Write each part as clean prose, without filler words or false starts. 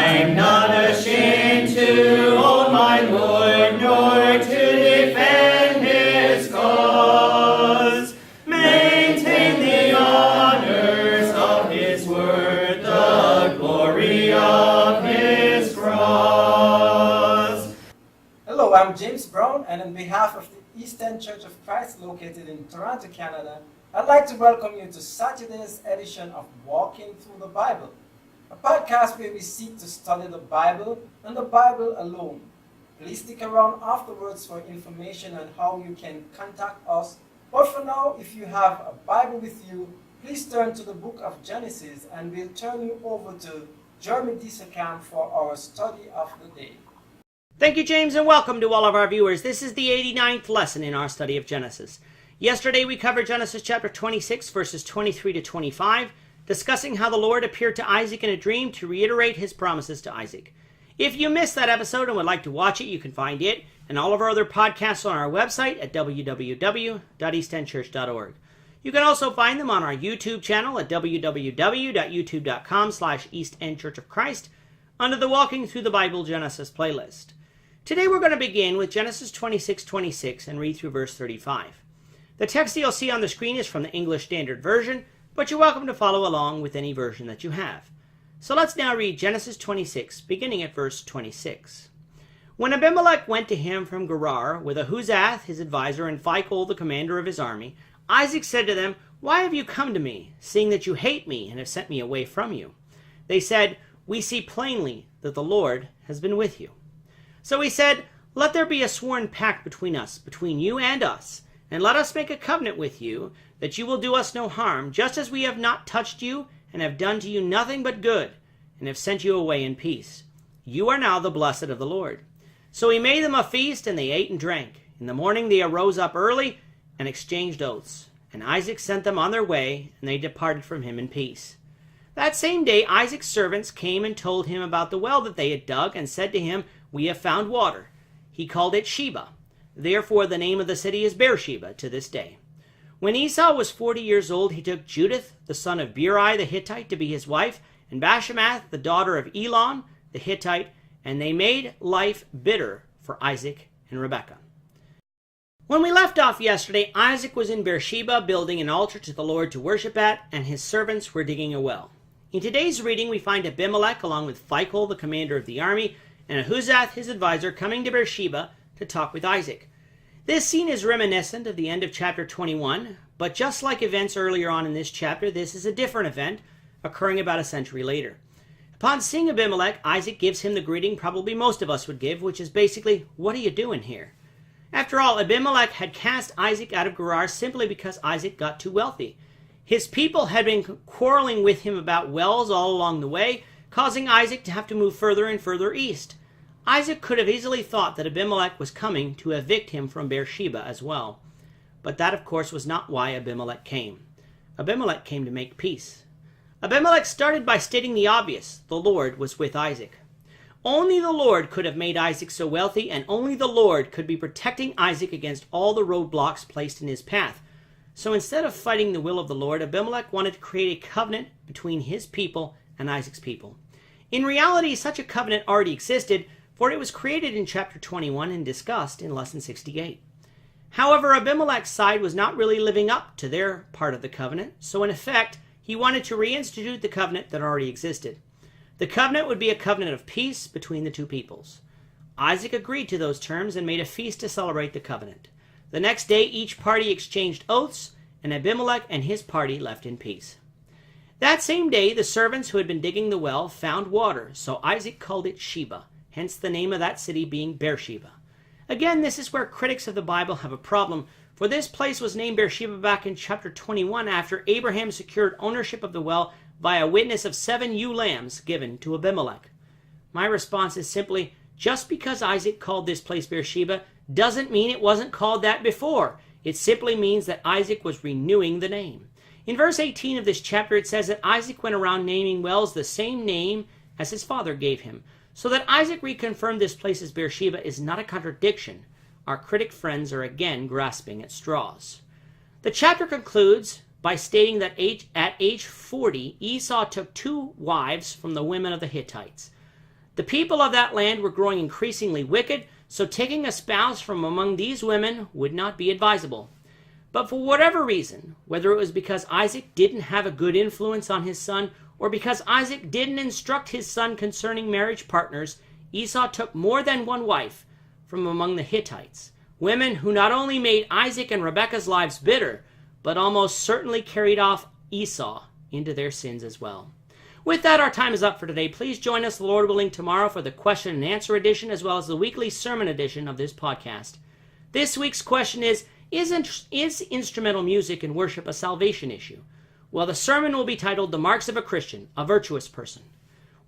I'm not ashamed to own my Lord, nor to defend his cause. Maintain the honors of his word, the glory of his cross. Hello, I'm James Brown, and on behalf of the Eastern Church of Christ located in Toronto, Canada, I'd like to welcome you to Saturday's edition of Walking Through the Bible, a podcast where we seek to study the Bible and the Bible alone. Please stick around afterwards for information on how you can contact us. But for now, if you have a Bible with you, please turn to the book of Genesis, and we'll turn you over to Jeremy Disacamp for our study of the day. Thank you, James, and welcome to all of our viewers. This is the 89th lesson in our study of Genesis. Yesterday we covered Genesis chapter 26, verses 23 to 25, discussing how the Lord appeared to Isaac in a dream to reiterate his promises to Isaac. If you missed that episode and would like to watch it, you can find it and all of our other podcasts on our website at www.eastendchurch.org. You can also find them on our YouTube channel at www.youtube.com/EastEndChurchOfChrist under the Walking Through the Bible Genesis playlist. Today we're going to begin with Genesis 26:26 and read through verse 35. The text you'll see on the screen is from the English Standard Version, but you're welcome to follow along with any version that you have. So let's now read Genesis 26, beginning at verse 26. When Abimelech went to him from Gerar, with Ahuzath his advisor and Phicol the commander of his army, Isaac said to them, "Why have you come to me, seeing that you hate me and have sent me away from you?" They said, "We see plainly that the Lord has been with you." So he said, "Let there be a sworn pact between us, between you and us, and let us make a covenant with you, that you will do us no harm, just as we have not touched you, and have done to you nothing but good, and have sent you away in peace. You are now the blessed of the Lord." So he made them a feast, and they ate and drank. In the morning they arose up early, and exchanged oaths. And Isaac sent them on their way, and they departed from him in peace. That same day Isaac's servants came and told him about the well that they had dug, and said to him, "We have found water." He called it Sheba. Therefore the name of the city is Beersheba to this day. When Esau was 40 years old, he took Judith, the son of Beeri the Hittite, to be his wife, and Bashemath, the daughter of Elon the Hittite, and they made life bitter for Isaac and Rebekah. When we left off yesterday, Isaac was in Beersheba building an altar to the Lord to worship at, and his servants were digging a well. In today's reading, we find Abimelech along with Phicol, the commander of the army, and Ahuzath, his advisor, coming to Beersheba to talk with Isaac. This scene is reminiscent of the end of chapter 21, but just like events earlier on in this chapter, this is a different event, occurring about a century later. Upon seeing Abimelech, Isaac gives him the greeting probably most of us would give, which is basically, "What are you doing here?" After all, Abimelech had cast Isaac out of Gerar simply because Isaac got too wealthy. His people had been quarreling with him about wells all along the way, causing Isaac to have to move further and further east. Isaac could have easily thought that Abimelech was coming to evict him from Beersheba as well. But that, of course, was not why Abimelech came. Abimelech came to make peace. Abimelech started by stating the obvious: the Lord was with Isaac. Only the Lord could have made Isaac so wealthy, and only the Lord could be protecting Isaac against all the roadblocks placed in his path. So instead of fighting the will of the Lord, Abimelech wanted to create a covenant between his people and Isaac's people. In reality, such a covenant already existed, for it was created in chapter 21 and discussed in lesson 68. However, Abimelech's side was not really living up to their part of the covenant, so in effect, he wanted to reinstitute the covenant that already existed. The covenant would be a covenant of peace between the two peoples. Isaac agreed to those terms and made a feast to celebrate the covenant. The next day, each party exchanged oaths, and Abimelech and his party left in peace. That same day, the servants who had been digging the well found water, so Isaac called it Sheba, hence the name of that city being Beersheba. Again, this is where critics of the Bible have a problem, for this place was named Beersheba back in chapter 21 after Abraham secured ownership of the well by a witness of 7 ewe lambs given to Abimelech. My response is simply, just because Isaac called this place Beersheba doesn't mean it wasn't called that before. It simply means that Isaac was renewing the name. In verse 18 of this chapter, it says that Isaac went around naming wells the same name as his father gave him. So that Isaac reconfirmed this place as Beersheba is not a contradiction. Our critic friends are again grasping at straws. The chapter concludes by stating that at age 40, Esau took 2 wives from the women of the Hittites. The people of that land were growing increasingly wicked, so taking a spouse from among these women would not be advisable. But for whatever reason, whether it was because Isaac didn't have a good influence on his son, or because Isaac didn't instruct his son concerning marriage partners, Esau took more than one wife from among the Hittites, women who not only made Isaac and Rebekah's lives bitter, but almost certainly carried off Esau into their sins as well. With that, our time is up for today. Please join us, the Lord willing, tomorrow for the question and answer edition, as well as the weekly sermon edition of this podcast. This week's question is instrumental music in worship a salvation issue? Well, the sermon will be titled, The Marks of a Christian, a Virtuous Person.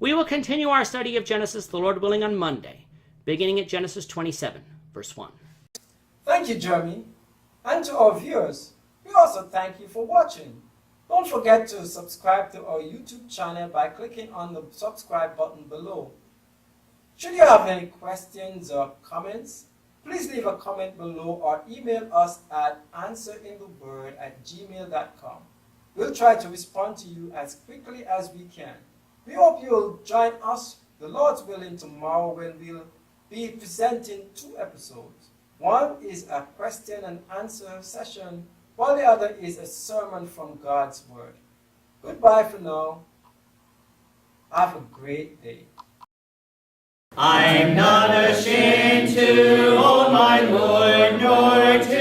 We will continue our study of Genesis, the Lord willing, on Monday, beginning at Genesis 27, verse 1. Thank you, Jeremy. And to our viewers, we also thank you for watching. Don't forget to subscribe to our YouTube channel by clicking on the subscribe button below. Should you have any questions or comments, please leave a comment below or email us at answerintheword@gmail.com. We'll try to respond to you as quickly as we can. We hope you'll join us, the Lord's willing, tomorrow when we'll be presenting 2 episodes. One is a question and answer session, while the other is a sermon from God's Word. Goodbye for now. Have a great day. I'm not ashamed to own my Lord, nor to